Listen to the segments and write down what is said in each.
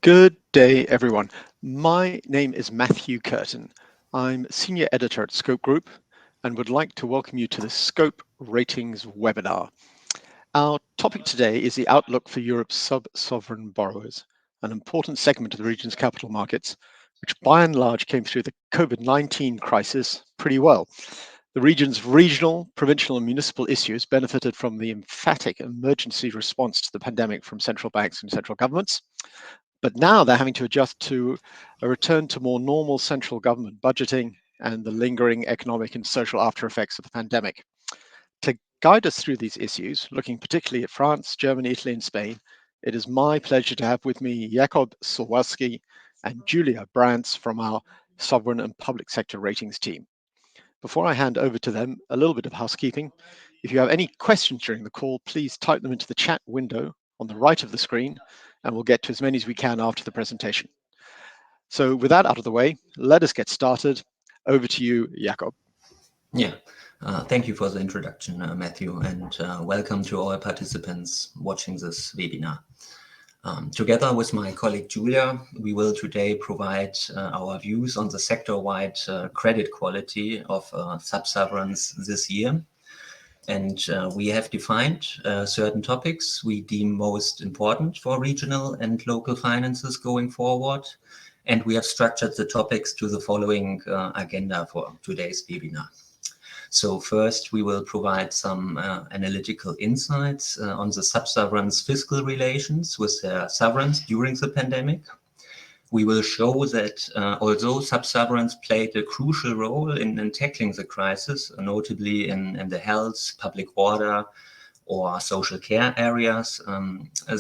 Good day, everyone. My name is Matthew Curtin. I'm Senior Editor at Scope Group and would like to welcome you to the Scope Ratings webinar. Our topic today is the outlook for Europe's sub-sovereign borrowers, an important segment of the region's capital markets, which by and large came through the COVID-19 crisis pretty well. The region's regional, provincial, and municipal issues benefited from the emphatic emergency response to the pandemic from central banks and central governments. But now they're having to adjust to a return to more normal central government budgeting and the lingering economic and social after effects of the pandemic. To guide us through these issues, looking particularly at France, Germany, Italy, and Spain, it is my pleasure to have with me Jakob, Suwalski, and Giulia, Branz from our sovereign and public sector ratings team. Before I hand over to them, a little bit of housekeeping. If you have any questions during the call, please type them into the chat window on the right of the screen, and we'll get to as many as we can after the presentation. So with that out of the way, let us get started. Over to you, Jakob. Yeah, thank you for the introduction, Matthew, and welcome to all participants watching this webinar. Together with my colleague Giulia, we will today provide our views on the sector-wide credit quality of sub-sovereigns this year. And we have defined certain topics we deem most important for regional and local finances going forward. And we have structured the topics to the following agenda for today's webinar. So first, we will provide some analytical insights on the sub-sovereigns' fiscal relations with their sovereigns during the pandemic. We will show that although sub-sovereigns played a crucial role in tackling the crisis, notably in the health, public order, or social care areas,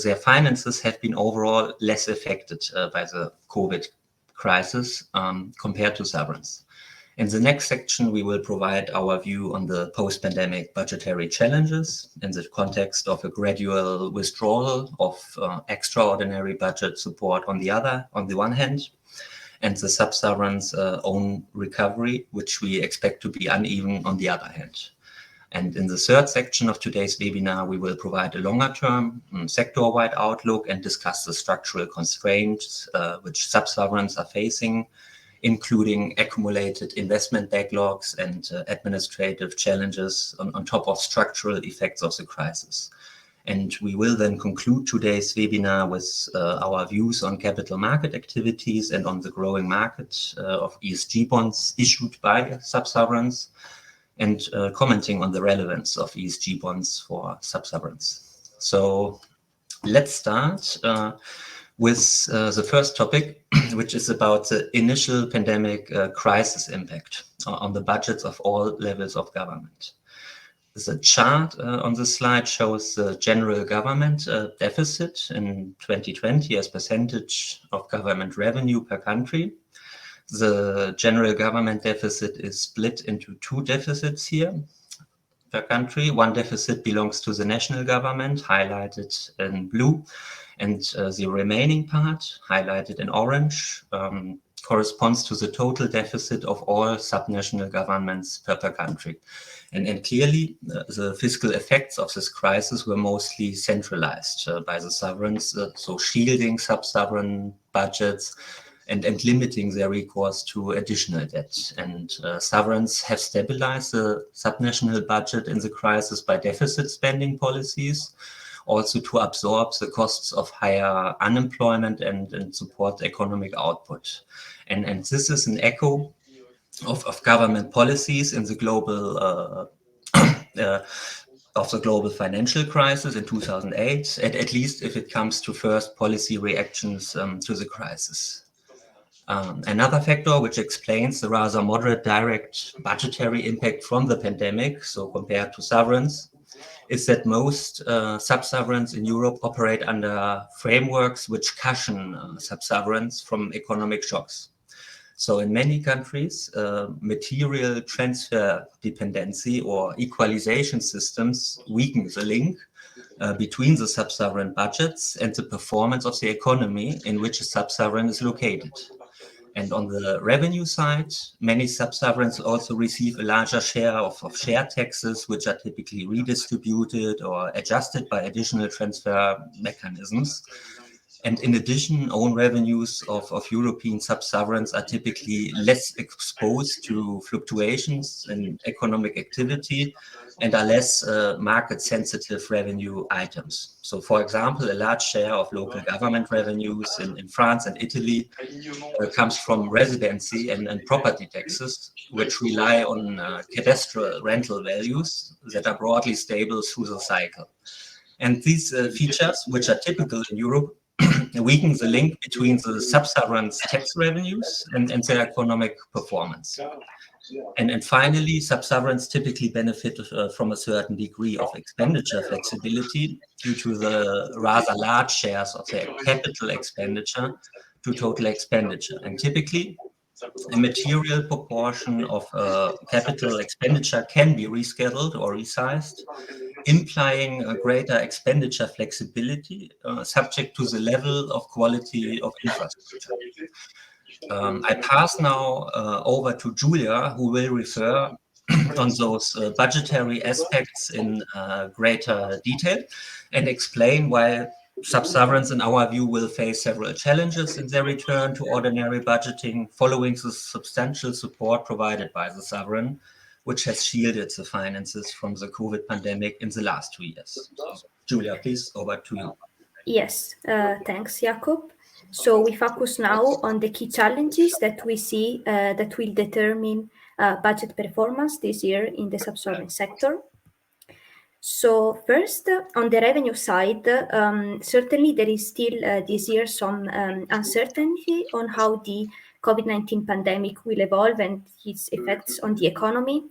their finances have been overall less affected by the COVID crisis compared to sovereigns. In the next section, we will provide our view on the post-pandemic budgetary challenges in the context of a gradual withdrawal of extraordinary budget support on the one hand, and the sub-sovereigns' own recovery, which we expect to be uneven on the other hand. And in the third section of today's webinar, we will provide a longer-term sector-wide outlook and discuss the structural constraints which sub-sovereigns are facing, including accumulated investment backlogs and administrative challenges on top of structural effects of the crisis. And we will then conclude today's webinar with our views on capital market activities and on the growing market of ESG bonds issued by sub-sovereigns, and commenting on the relevance of ESG bonds for sub-sovereigns. So let's start with the first topic, which is about the initial pandemic crisis impact on the budgets of all levels of government. The chart on the slide shows the general government deficit in 2020 as percentage of government revenue per country. The general government deficit is split into two deficits here per country. One deficit belongs to the national government, highlighted in blue, and the remaining part, highlighted in orange, corresponds to the total deficit of all subnational governments per country. And clearly, the fiscal effects of this crisis were mostly centralized by the sovereigns, so shielding sub-sovereign budgets and limiting their recourse to additional debt. And sovereigns have stabilized the subnational budget in the crisis by deficit spending policies, also to absorb the costs of higher unemployment and support economic output. And this is an echo of government policies in the global of the global financial crisis in 2008, at least if it comes to first policy reactions to the crisis. Another factor which explains the rather moderate direct budgetary impact from the pandemic, so compared to sovereigns, is that most sub-sovereigns in Europe operate under frameworks which cushion sub-sovereigns from economic shocks. So in many countries, material transfer dependency or equalization systems weaken the link between the sub-sovereign budgets and the performance of the economy in which a sub-sovereign is located. And on the revenue side, many sub-sovereigns also receive a larger share of share taxes, which are typically redistributed or adjusted by additional transfer mechanisms. And in addition, own revenues of European sub-sovereigns are typically less exposed to fluctuations in economic activity and are less market-sensitive revenue items. So, for example, a large share of local government revenues in France and Italy comes from residency and property taxes, which rely on cadastral rental values that are broadly stable through the cycle. And these features, which are typical in Europe, weaken the link between the sub-sovereign's tax revenues and their economic performance. And finally, sub-sovereigns typically benefit from a certain degree of expenditure flexibility due to the rather large shares of their capital expenditure to total expenditure. And typically, a material proportion of capital expenditure can be rescheduled or resized, implying a greater expenditure flexibility subject to the level of quality of infrastructure. I pass now over to Giulia, who will refer on those budgetary aspects in greater detail and explain why sub-sovereigns, in our view, will face several challenges in their return to ordinary budgeting following the substantial support provided by the sovereign, which has shielded the finances from the COVID pandemic in the last 2 years. So, Giulia, please, over to you. Yes, thanks, Jakob. So we focus now on the key challenges that we see that will determine budget performance this year in the sub-sovereign sector. So first, on the revenue side, certainly there is still this year some uncertainty on how the COVID-19 pandemic will evolve and its effects on the economy.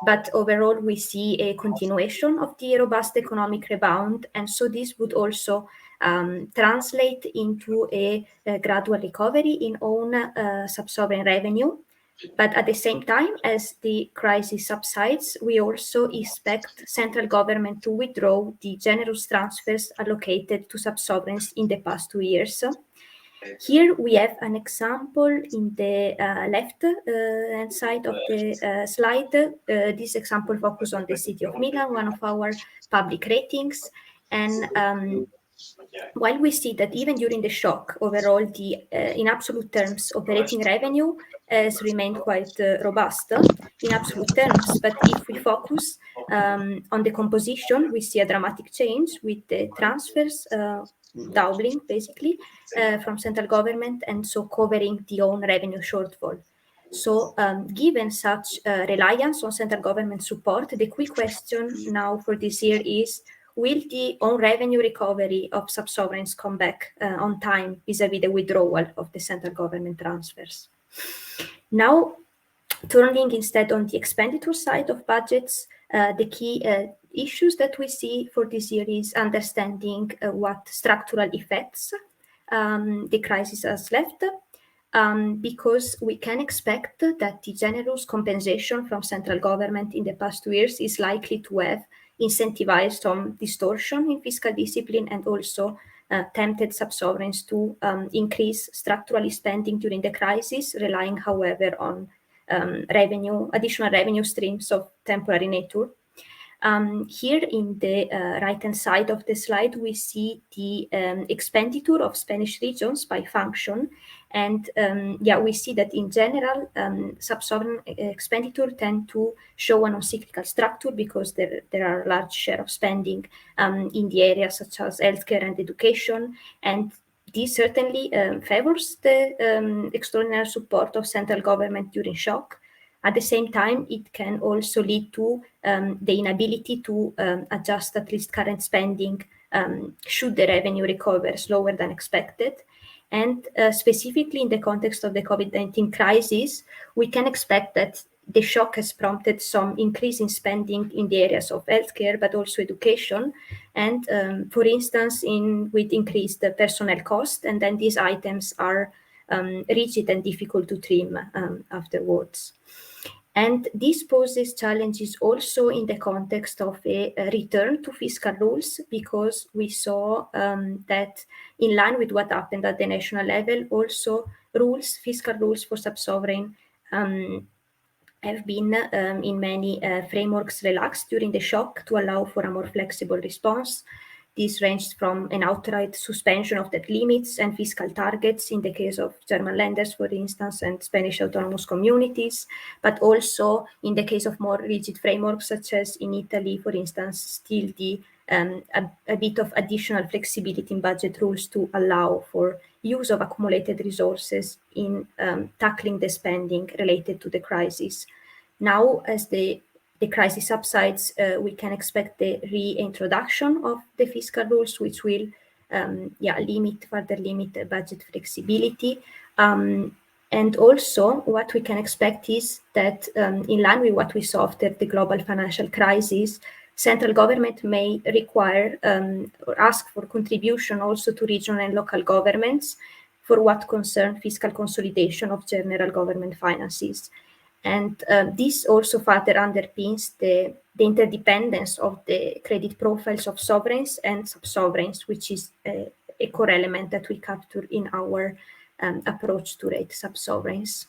But overall, we see a continuation of the robust economic rebound. And so this would also translate into a gradual recovery in own sub-sovereign revenue. But at the same time, as the crisis subsides, we also expect central government to withdraw the generous transfers allocated to sub-sovereigns in the past 2 years. Here we have an example in the left hand side of the slide. This example focuses on the city of Milan, one of our public ratings. And while we see that even during the shock, overall, the in absolute terms, operating revenue has remained quite robust in absolute terms. But if we focus on the composition, we see a dramatic change with the transfers doubling, basically, from central government, and so covering the own revenue shortfall. So given such reliance on central government support, the quick question now for this year is, will the own revenue recovery of sub-sovereigns come back on time vis-à-vis the withdrawal of the central government transfers? Now, turning instead on the expenditure side of budgets, the key issues that we see for this year is understanding what structural effects the crisis has left, because we can expect that the generous compensation from central government in the past 2 years is likely to have incentivized some distortion in fiscal discipline and also tempted sub-sovereigns to increase structurally spending during the crisis, relying, however, on additional revenue streams of temporary nature. Here in the right-hand side of the slide, we see the expenditure of Spanish regions by function. And we see that in general, sub-sovereign expenditure tend to show an cyclical structure because there are a large share of spending in the areas such as healthcare and education. And this certainly favors the extraordinary support of central government during shock. At the same time, it can also lead to the inability to adjust at least current spending should the revenue recover slower than expected. And specifically in the context of the COVID-19 crisis, we can expect that the shock has prompted some increase in spending in the areas of healthcare, but also education. And for instance, with increased personnel cost, and then these items are rigid and difficult to trim afterwards. And this poses challenges also in the context of a return to fiscal rules, because we saw that in line with what happened at the national level, also fiscal rules for sub-sovereign have been in many frameworks relaxed during the shock to allow for a more flexible response. This ranged from an outright suspension of debt limits and fiscal targets in the case of German lenders, for instance, and Spanish autonomous communities, but also in the case of more rigid frameworks, such as in Italy, for instance, still a bit of additional flexibility in budget rules to allow for use of accumulated resources in tackling the spending related to the crisis. Now, as the crisis subsides, we can expect the reintroduction of the fiscal rules, which will further limit budget flexibility. And also, what we can expect is that, in line with what we saw after the global financial crisis, central government may require or ask for contribution also to regional and local governments for what concern fiscal consolidation of general government finances. And this also further underpins the interdependence of the credit profiles of sovereigns and sub-sovereigns, which is a core element that we capture in our approach to rate sub-sovereigns.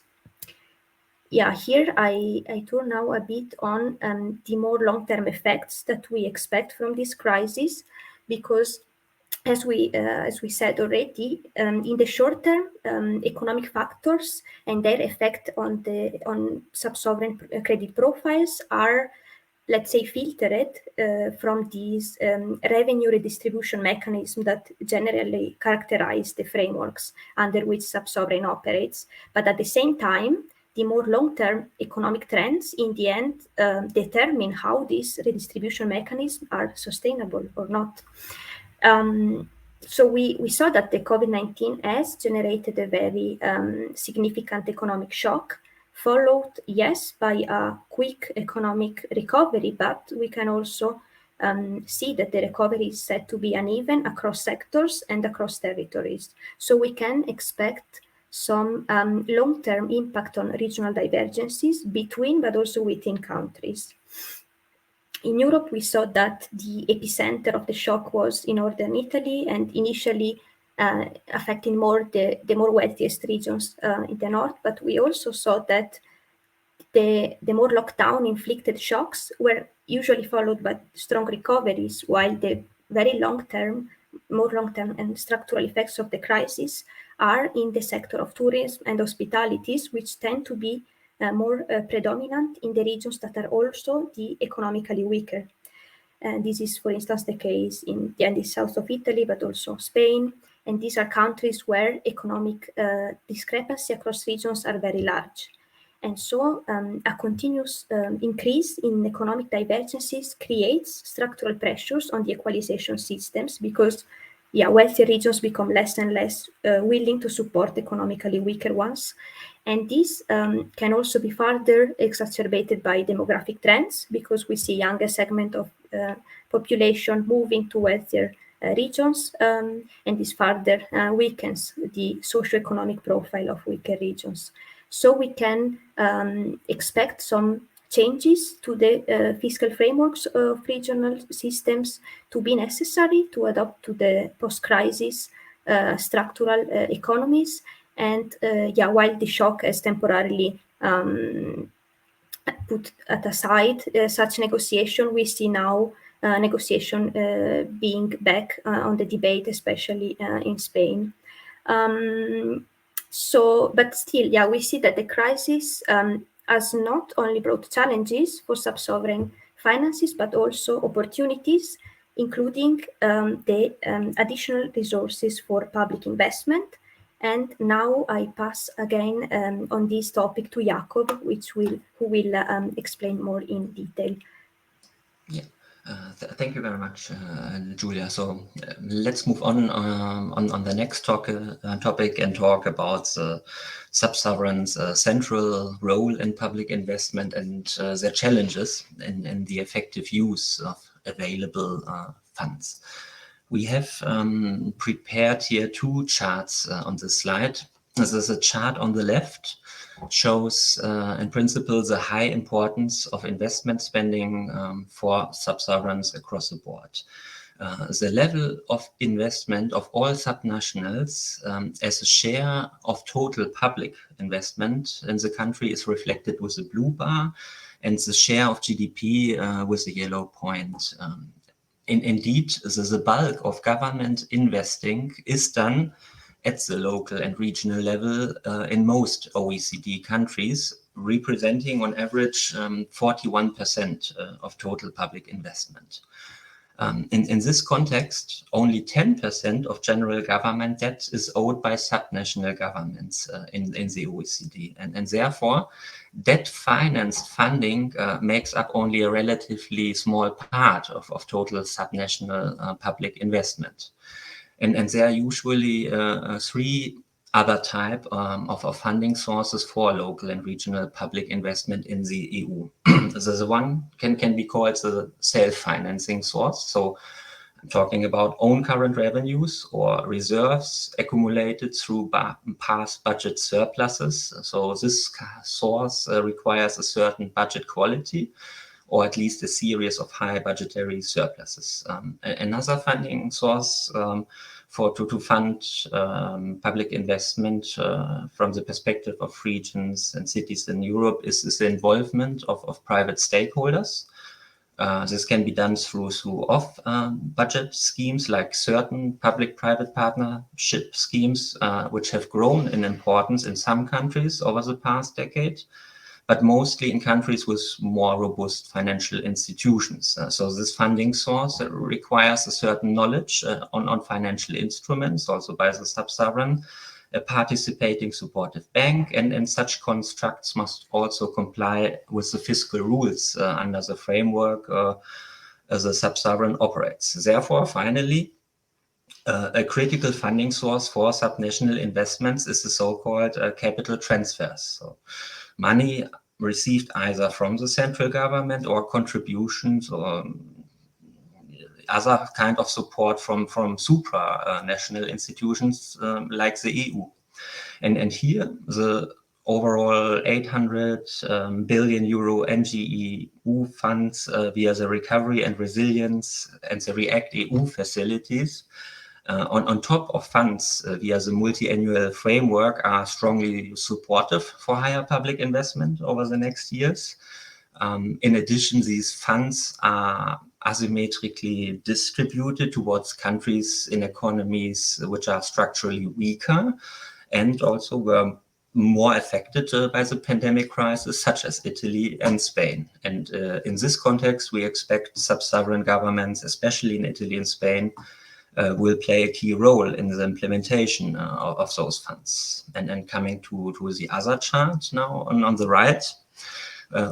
Yeah, here I turn now a bit on the more long-term effects that we expect from this crisis, because as we said already, in the short term, economic factors and their effect on sub-sovereign credit profiles are, let's say, filtered from these revenue redistribution mechanisms that generally characterize the frameworks under which sub-sovereign operates. But at the same time, the more long-term economic trends in the end determine how these redistribution mechanisms are sustainable or not. So we saw that the COVID-19 has generated a very significant economic shock, followed, yes, by a quick economic recovery, but we can also see that the recovery is said to be uneven across sectors and across territories. So we can expect some long-term impact on regional divergences between, but also within countries. In Europe, we saw that the epicenter of the shock was in northern Italy, and initially affecting more the more wealthiest regions in the north. But we also saw that the more lockdown inflicted shocks were usually followed by strong recoveries, while the more long-term and structural effects of the crisis are in the sector of tourism and hospitalities, which tend to be more predominant in the regions that are also the economically weaker. And this is, for instance, the case in the south of Italy, but also Spain. And these are countries where economic discrepancy across regions are very large. And so a continuous increase in economic divergences creates structural pressures on the equalization systems, because wealthy regions become less and less willing to support economically weaker ones. And this can also be further exacerbated by demographic trends, because we see younger segment of population moving to wealthier regions, and this further weakens the socioeconomic profile of weaker regions. So we can expect some changes to the fiscal frameworks of regional systems to be necessary to adapt to the post-crisis structural economies. And while the shock has temporarily put at aside such negotiation, we see now negotiation being back on the debate, especially in Spain. But still, we see that the crisis has not only brought challenges for sub-sovereign finances, but also opportunities, including the additional resources for public investment. And now I pass again on this topic to Jakob, who will explain more in detail. Yeah. Thank you very much, Giulia. So let's move on the next topic and talk about the sub-sovereign's central role in public investment and their challenges in the effective use of available funds. We have prepared here two charts on this slide. This is a chart on the left, shows in principle the high importance of investment spending for sub-sovereigns across the board. The level of investment of all subnationals as a share of total public investment in the country is reflected with the blue bar, and the share of GDP with the yellow point Indeed, the bulk of government investing is done at the local and regional level in most OECD countries, representing on average 41% of total public investment. In this context, only 10% of general government debt is owed by subnational governments in the OECD. And therefore, debt-financed funding makes up only a relatively small part of total subnational public investment. And there are usually three other type of funding sources for local and regional public investment in the EU. The one can be called the self-financing source. So I'm talking about own current revenues or reserves accumulated through past budget surpluses. So this source requires a certain budget quality, or at least a series of high budgetary surpluses. Another funding source to fund public investment from the perspective of regions and cities in Europe is the involvement of private stakeholders. This can be done through off-budget schemes like certain public-private partnership schemes, which have grown in importance in some countries over the past decade, but mostly in countries with more robust financial institutions. So this funding source requires a certain knowledge on financial instruments, also by the sub-sovereign, a participating supportive bank, and such constructs must also comply with the fiscal rules under the framework as the sub-sovereign operates. Therefore, finally, a critical funding source for subnational investments is the so-called capital transfers. So money received either from the central government or contributions or other kind of support from supranational institutions like the EU. And here the overall 800 billion euro NGEU funds via the Recovery and Resilience and the REACT EU facilities on top of funds via the multi-annual framework are strongly supportive for higher public investment over the next years. In addition, these funds are asymmetrically distributed towards countries in economies which are structurally weaker and also were more affected by the pandemic crisis, such as Italy and Spain. And in this context, we expect sub-sovereign governments, especially in Italy and Spain, will play a key role in the implementation of those funds. And then coming to the other chart now on the right,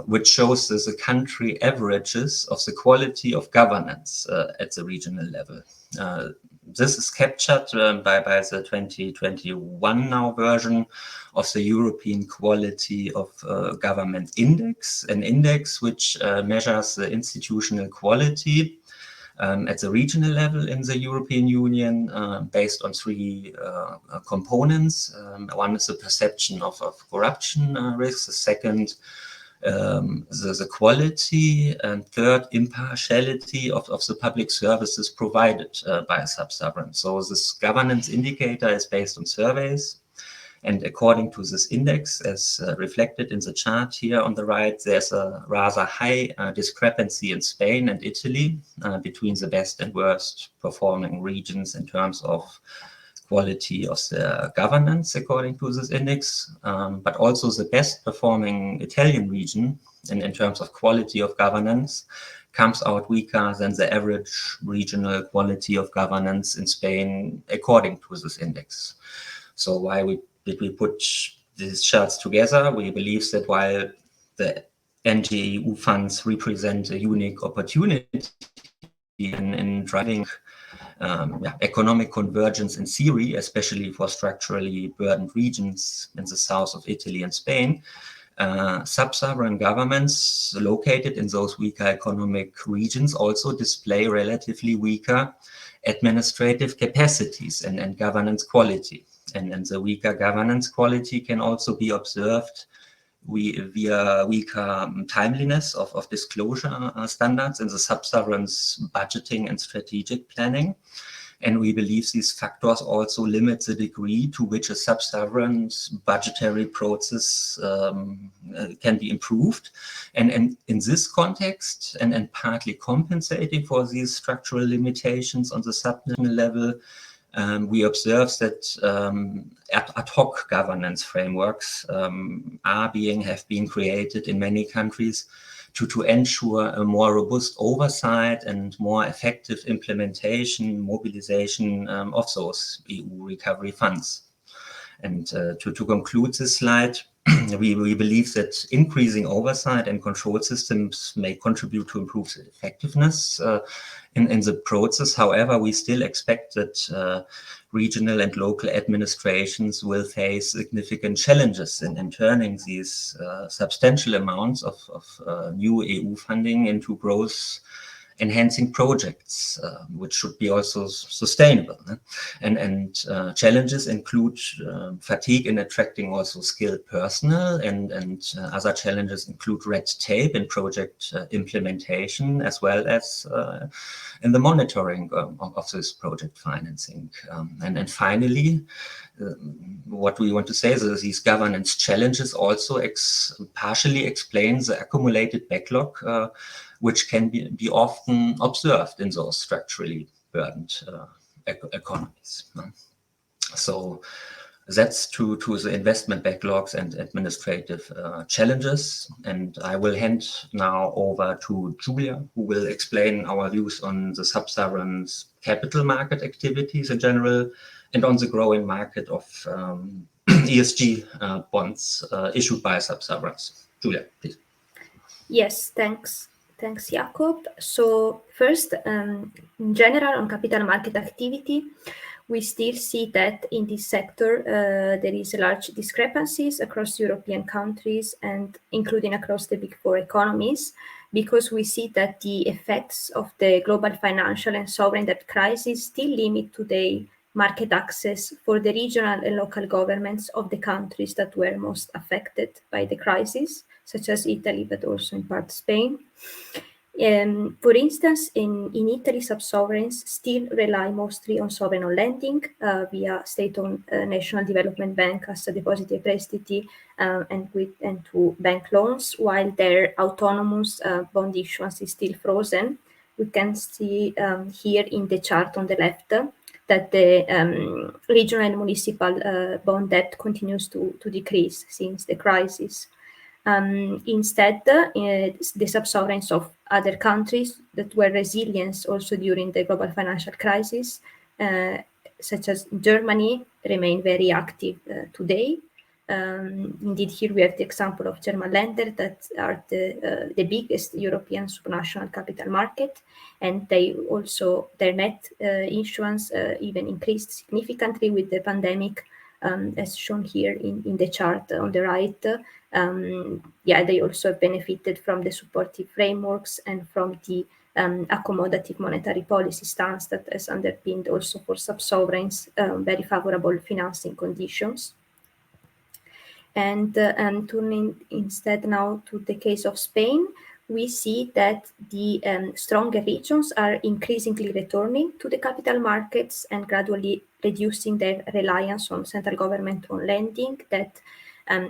which shows the country averages of the quality of governance at the regional level. This is captured by the 2021 now version of the European Quality of Government Index, an index which measures the institutional quality at the regional level in the European Union based on three components. One is the perception of corruption risks, the second, the quality, and third, impartiality of the public services provided by a sub-sovereign. So this governance indicator is based on surveys. And according to this index, as reflected in the chart here on the right, there's a rather high discrepancy in Spain and Italy between the best and worst performing regions in terms of quality of the governance, according to this index, but also the best performing Italian region in terms of quality of governance comes out weaker than the average regional quality of governance in Spain, according to this index. So why did we put these charts together? We believe that while the NGEU funds represent a unique opportunity in driving economic convergence in theory, especially for structurally burdened regions in the south of Italy and Spain, sub-sovereign governments located in those weaker economic regions also display relatively weaker administrative capacities and governance quality. And the weaker governance quality can also be observed via weaker timeliness of disclosure standards in the sub-sovereign's budgeting and strategic planning. And we believe these factors also limit the degree to which a sub-sovereign's budgetary process can be improved. And in this context, and partly compensating for these structural limitations on the subnational level, we observe that ad hoc governance frameworks have been created in many countries to ensure a more robust oversight and more effective implementation, mobilization of those EU recovery funds. And to conclude this slide, we believe that increasing oversight and control systems may contribute to improve the effectiveness in the process. However, we still expect that regional and local administrations will face significant challenges in turning these substantial amounts of new EU funding into growth enhancing projects, which should be also sustainable. And challenges include fatigue in attracting also skilled personnel, and other challenges include red tape in project implementation, as well as in the monitoring of this project financing. And finally, what we want to say is that these governance challenges also partially explain the accumulated backlog, which can be often observed in those structurally burdened economies. So that's to the investment backlogs and administrative challenges. And I will hand now over to Giulia, who will explain our views on the sub-sovereign's capital market activities in general, and on the growing market of ESG bonds issued by sub-sovereigns. Giulia, please. Yes, thanks. Thanks, Jakob. So first, in general, on capital market activity, we still see that in this sector, there is large discrepancies across European countries and including across the big four economies, because we see that the effects of the global financial and sovereign debt crisis still limit today market access for the regional and local governments of the countries that were most affected by the crisis, such as Italy, but also in part Spain. For instance, in Italy, sub-sovereigns still rely mostly on sovereign lending via state-owned National Development Bank, Cassa Depositi e Prestiti, and to bank loans, while their autonomous bond issuance is still frozen. We can see here in the chart on the left that the regional and municipal bond debt continues to decrease since the crisis. Instead, the sub-sovereigns of other countries that were resilient also during the global financial crisis, such as Germany, remain very active today. Indeed, here we have the example of German lender that are the biggest European supranational capital market, and they also, their net issuance even increased significantly with the pandemic, as shown here in the chart on the right. They also benefited from the supportive frameworks and from the accommodative monetary policy stance that has underpinned also for sub-sovereigns very favorable financing conditions. And turning instead now to the case of Spain, we see that the stronger regions are increasingly returning to the capital markets and gradually reducing their reliance on central government on lending that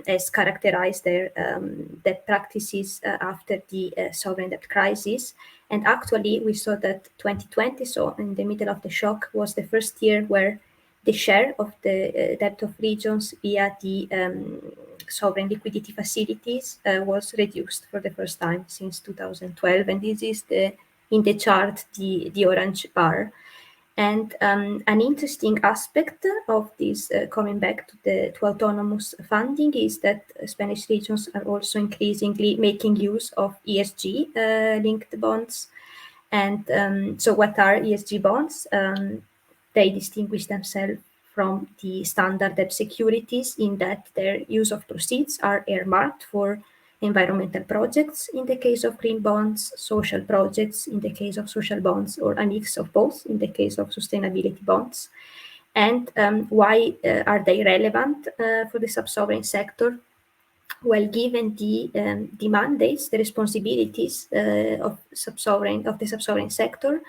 has characterized their debt practices after the sovereign debt crisis. And actually, we saw that 2020, so in the middle of the shock, was the first year where the share of the debt of regions via the sovereign liquidity facilities was reduced for the first time since 2012. And this is in the chart, the orange bar. And an interesting aspect of this, coming back to autonomous funding, is that Spanish regions are also increasingly making use of ESG linked bonds. And so what are ESG bonds? They distinguish themselves from the standard debt securities in that their use of proceeds are earmarked for environmental projects in the case of green bonds, social projects in the case of social bonds, or a mix of both in the case of sustainability bonds. And why are they relevant for the sub-sovereign sector? Well, given the mandates, the responsibilities of the sub-sovereign sector,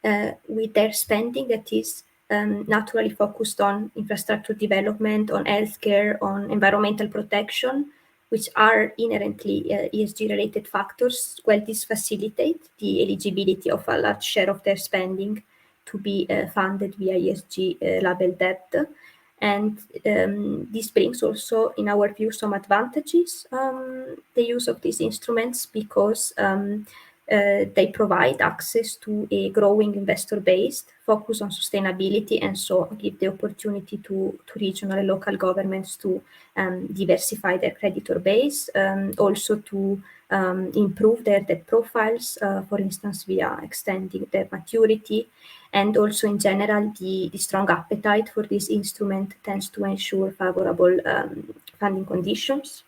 with their spending that is naturally focused on infrastructure development, on healthcare, on environmental protection, which are inherently ESG-related factors. Well, this facilitates the eligibility of a large share of their spending to be funded via ESG label debt. And this brings also, in our view, some advantages, the use of these instruments, because they provide access to a growing investor base, focus on sustainability, and so give the opportunity to regional and local governments to diversify their creditor base, also to improve their debt profiles, for instance, via extending their maturity. And also in general, the strong appetite for this instrument tends to ensure favorable funding conditions.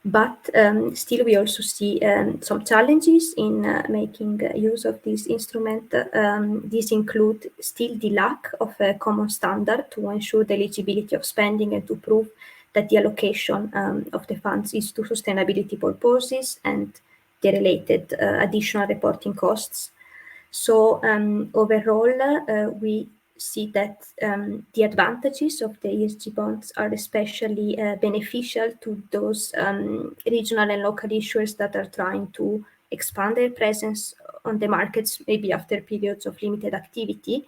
But still, we also see some challenges in making use of this instrument. These include still the lack of a common standard to ensure the eligibility of spending and to prove that the allocation of the funds is to sustainability purposes and the related additional reporting costs. So overall, we see that the advantages of the ESG bonds are especially beneficial to those regional and local issuers that are trying to expand their presence on the markets, maybe after periods of limited activity.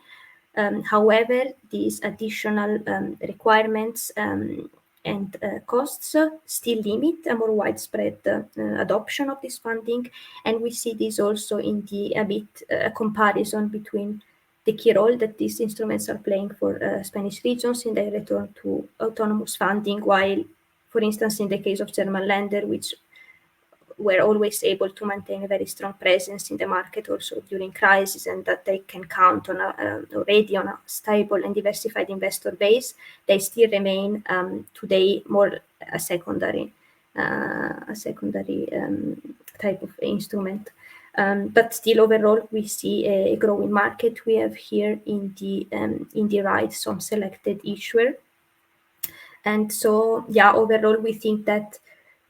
However, these additional requirements and costs still limit a more widespread adoption of this funding. And we see this also in the comparison between the key role that these instruments are playing for Spanish regions in their return to autonomous funding, while, for instance, in the case of German lender, which were always able to maintain a very strong presence in the market also during crisis, and that they can count on already on a stable and diversified investor base, they still remain today more a secondary type of instrument. But still, overall, we see a growing market. We have here in the right some selected issuer, and so overall, we think that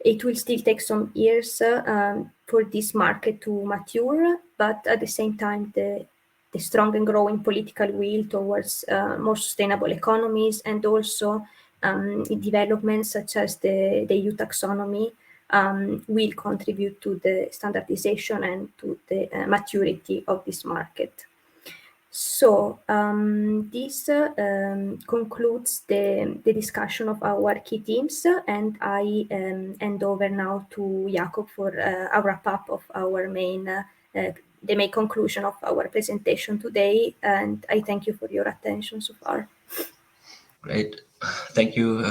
it will still take some years for this market to mature, but at the same time, the strong and growing political will towards more sustainable economies, and also developments such as the EU taxonomy will contribute to the standardization and to the maturity of this market. So this concludes the discussion of our key themes, and I hand over now to Jakob for a wrap-up of our the main conclusion of our presentation today, and I thank you for your attention so far. Great. Thank you,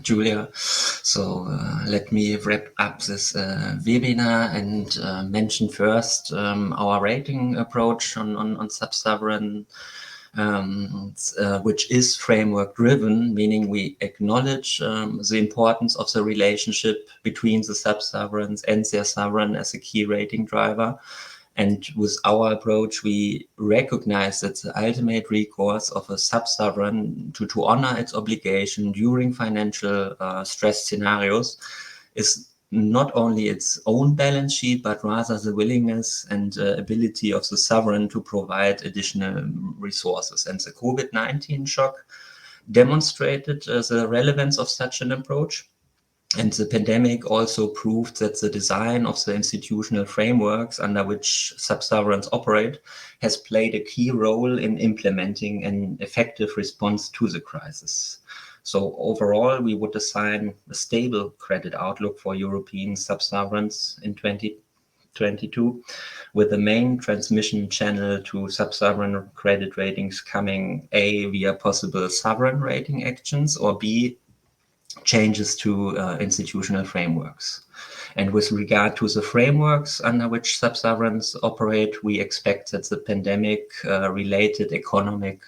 Giulia. So let me wrap up this webinar and mention first our rating approach on sub-sovereign, which is framework driven, meaning we acknowledge the importance of the relationship between the sub-sovereigns and their sovereign as a key rating driver. And with our approach, we recognize that the ultimate recourse of a sub-sovereign to honor its obligation during financial stress scenarios is not only its own balance sheet, but rather the willingness and ability of the sovereign to provide additional resources. And the COVID-19 shock demonstrated the relevance of such an approach. And the pandemic also proved that the design of the institutional frameworks under which sub-sovereigns operate has played a key role in implementing an effective response to the crisis. So overall, we would assign a stable credit outlook for European sub-sovereigns in 2022, with the main transmission channel to sub-sovereign credit ratings coming A, via possible sovereign rating actions, or B, changes to institutional frameworks. And with regard to the frameworks under which sub-sovereigns operate, we expect that the pandemic-related economic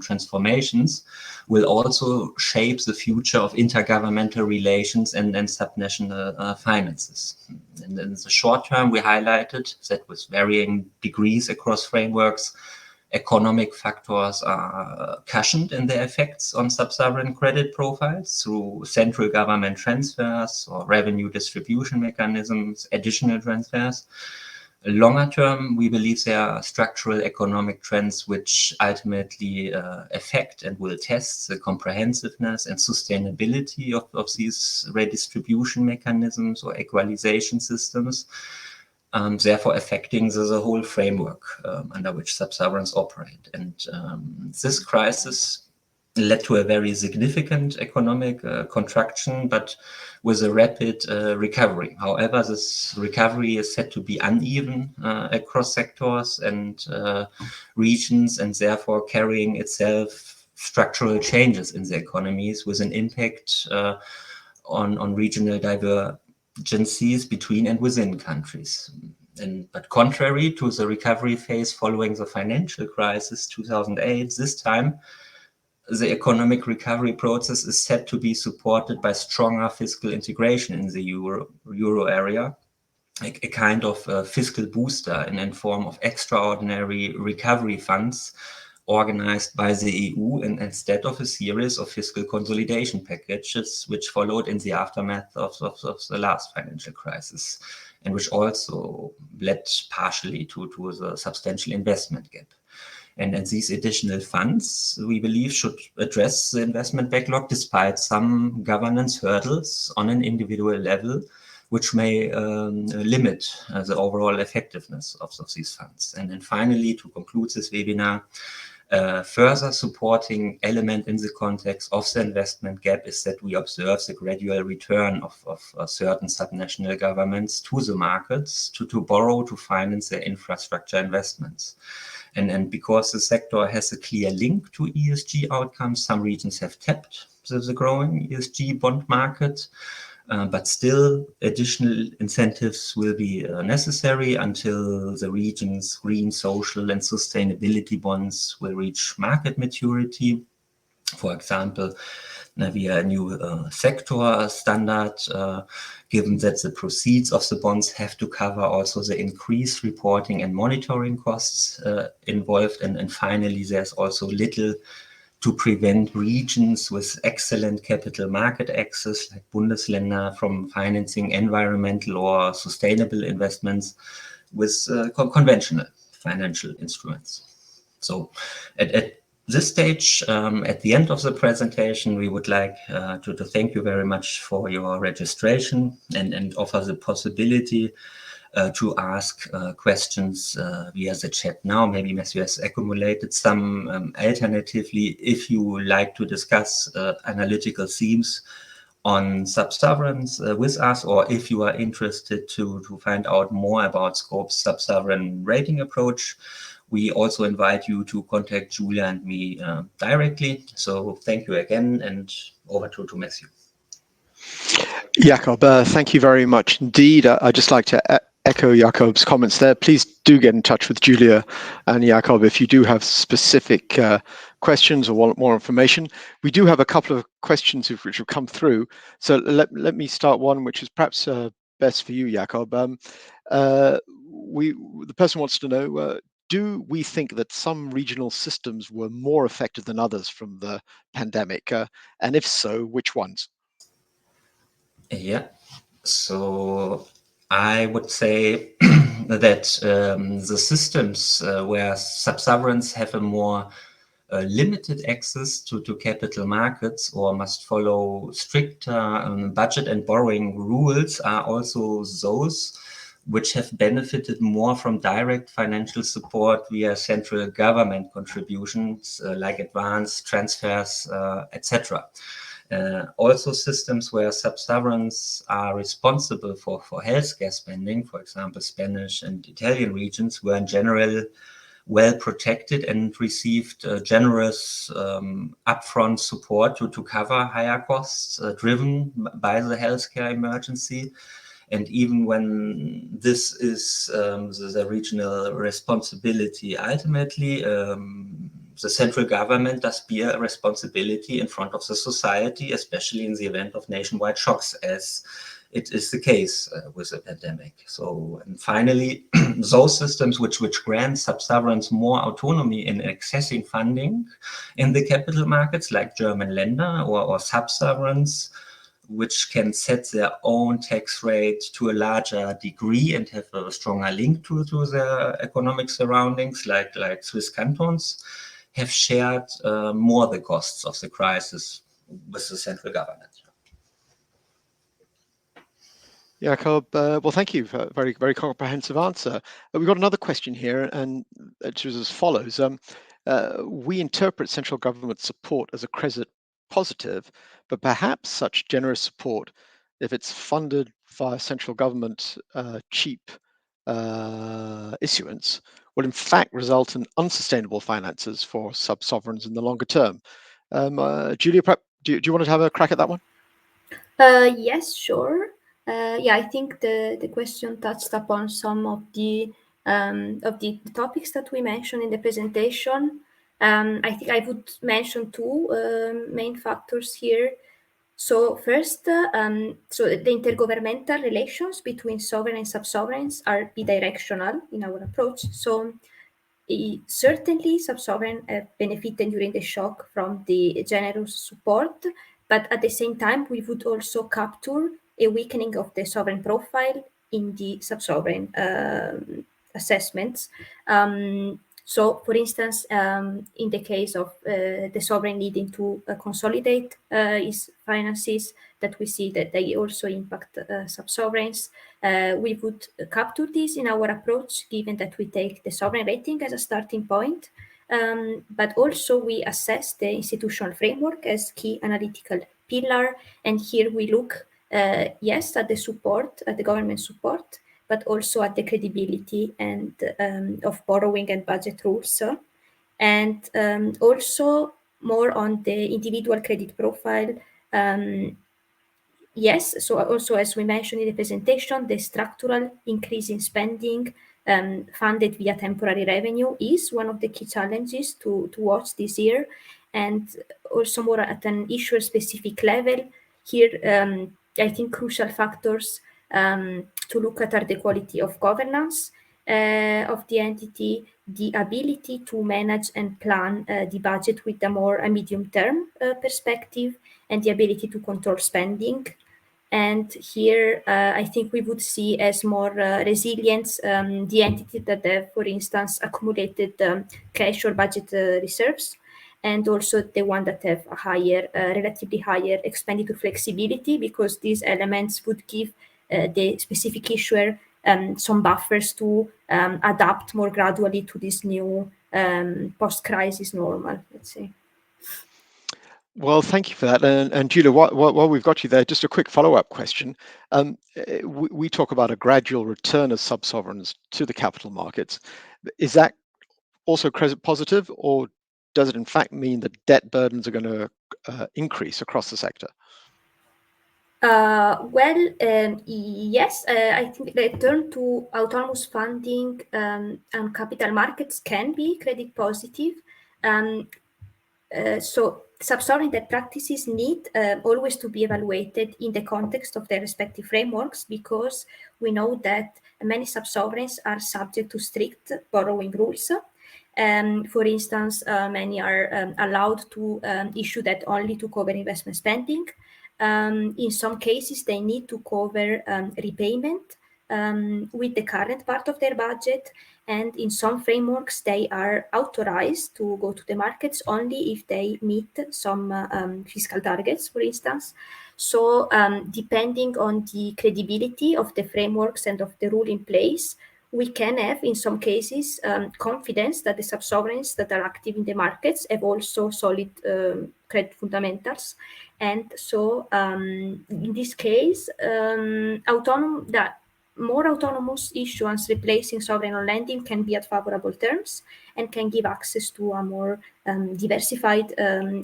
transformations will also shape the future of intergovernmental relations and subnational finances. And in the short term, we highlighted that with varying degrees across frameworks, economic factors are cushioned in their effects on sub-sovereign credit profiles through central government transfers or revenue distribution mechanisms, additional transfers. Longer term, we believe there are structural economic trends which ultimately affect and will test the comprehensiveness and sustainability of these redistribution mechanisms or equalization systems, therefore affecting the whole framework under which sub-sovereigns operate. And this crisis led to a very significant economic contraction, but with a rapid recovery. However, this recovery is said to be uneven across sectors and regions, and therefore carrying itself structural changes in the economies with an impact on regional divergencies between and within countries. But contrary to the recovery phase following the financial crisis 2008, this time the economic recovery process is said to be supported by stronger fiscal integration in the euro area, like a kind of fiscal booster in form of extraordinary recovery funds organized by the EU instead of a series of fiscal consolidation packages, which followed in the aftermath of the last financial crisis, and which also led partially to the substantial investment gap. And these additional funds, we believe, should address the investment backlog despite some governance hurdles on an individual level, which may limit the overall effectiveness of these funds. And then finally, to conclude this webinar, further supporting element in the context of the investment gap is that we observe the gradual return of certain subnational governments to the markets to borrow to finance their infrastructure investments. And because the sector has a clear link to ESG outcomes, some regions have tapped the growing ESG bond market, but still additional incentives will be necessary until the region's green, social and sustainability bonds will reach market maturity. For example, via a new sector standard, given that the proceeds of the bonds have to cover also the increased reporting and monitoring costs involved. And finally, there's also little to prevent regions with excellent capital market access, like Bundesländer, from financing environmental or sustainable investments with conventional financial instruments. So at this stage, at the end of the presentation, we would like to thank you very much for your registration and offer the possibility to ask questions via the chat now. Maybe Matthew has accumulated some. Alternatively, if you like to discuss analytical themes on sub-sovereigns with us, or if you are interested to find out more about Scope's sub-sovereign rating approach, we also invite you to contact Giulia and me directly. So thank you again, and over to Matthew. Jakob, thank you very much indeed. I'd just like to echo Jakob's comments there. Please do get in touch with Giulia and Jakob if you do have specific questions or want more information. We do have a couple of questions which have come through. So let me start one which is perhaps best for you, Jakob. The person wants to know, do we think that some regional systems were more affected than others from the pandemic? And if so, which ones? Yeah, so I would say that the systems where sub-sovereigns have a more limited access to capital markets or must follow stricter budget and borrowing rules are also those which have benefited more from direct financial support via central government contributions like advance transfers, etc. Also systems where sub-sovereigns are responsible for healthcare spending, for example, Spanish and Italian regions, were in general well protected and received generous upfront support to cover higher costs driven by the healthcare emergency. And even when this is the regional responsibility, ultimately, the central government does bear a responsibility in front of the society, especially in the event of nationwide shocks, as it is the case with the pandemic. So, and finally, those systems which grant sub-sovereigns more autonomy in accessing funding in the capital markets, like German Länder or sub-sovereigns, which can set their own tax rate to a larger degree and have a stronger link to their economic surroundings, like Swiss cantons, have shared more the costs of the crisis with the central government. Jakob, well, thank you for a very, very comprehensive answer. We've got another question here, and it is as follows. We interpret central government support as a credit positive, but perhaps such generous support, if it's funded via central government cheap issuance, will in fact result in unsustainable finances for sub-sovereigns in the longer term. Giulia, do you want to have a crack at that one? Yes, sure. Yeah, I think the question touched upon some of the topics that we mentioned in the presentation. I think I would mention two main factors here. So first, so the intergovernmental relations between sovereign and sub-sovereigns are bidirectional in our approach. So certainly sub-sovereign benefited during the shock from the generous support, but at the same time, we would also capture a weakening of the sovereign profile in the sub-sovereign assessments. So, for instance, in the case of the sovereign needing to consolidate its finances, that we see that they also impact sub-sovereigns. We would capture this in our approach, given that we take the sovereign rating as a starting point, but also we assess the institutional framework as key analytical pillar. And here we look, yes, at the support, at the government support, but also at the credibility and of borrowing and budget rules. And also more on the individual credit profile. Yes, so also as we mentioned in the presentation, the structural increase in spending funded via temporary revenue is one of the key challenges to watch this year. And also more at an issuer-specific level, here I think crucial factors to look at are the quality of governance of the entity, the ability to manage and plan the budget with a more medium-term perspective, and the ability to control spending. And here, I think we would see as more resilience the entity that have, for instance, accumulated cash or budget reserves, and also the one that have a higher, relatively higher expenditure flexibility, because these elements would give the specific issuer some buffers to adapt more gradually to this new post-crisis normal, let's say. Well, thank you for that. And Giulia, while we've got you there, just a quick follow-up question. We talk about a gradual return of sub-sovereigns to the capital markets. Is that also credit positive, or does it in fact mean that debt burdens are going to increase across the sector? Yes, I think the return to autonomous funding and capital markets can be credit positive. So sub-sovereign debt practices need always to be evaluated in the context of their respective frameworks, because we know that many sub-sovereigns are subject to strict borrowing rules. For instance, many are allowed to issue debt only to cover investment spending. In some cases, they need to cover repayment with the current part of their budget. And in some frameworks, they are authorized to go to the markets only if they meet some fiscal targets, for instance. So depending on the credibility of the frameworks and of the rule in place, we can have, in some cases, confidence that the sub-sovereigns that are active in the markets have also solid credit fundamentals. And so in this case, more autonomous issuance replacing sovereign on lending can be at favorable terms and can give access to a more diversified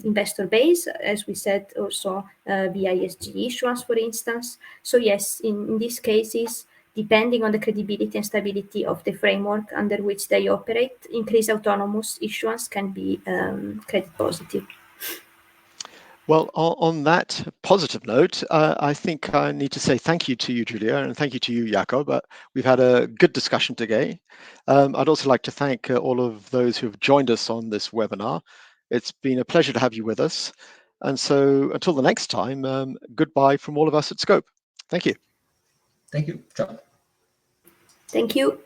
investor base, as we said, also via ESG issuance, for instance. So yes, in these cases, depending on the credibility and stability of the framework under which they operate, increased autonomous issuance can be credit positive. Well, on that positive note, I think I need to say thank you to you, Giulia, and thank you to you, Jakob. We've had a good discussion today. I'd also like to thank all of those who have joined us on this webinar. It's been a pleasure to have you with us. And so until the next time, goodbye from all of us at Scope. Thank you. Thank you. Ciao. Thank you.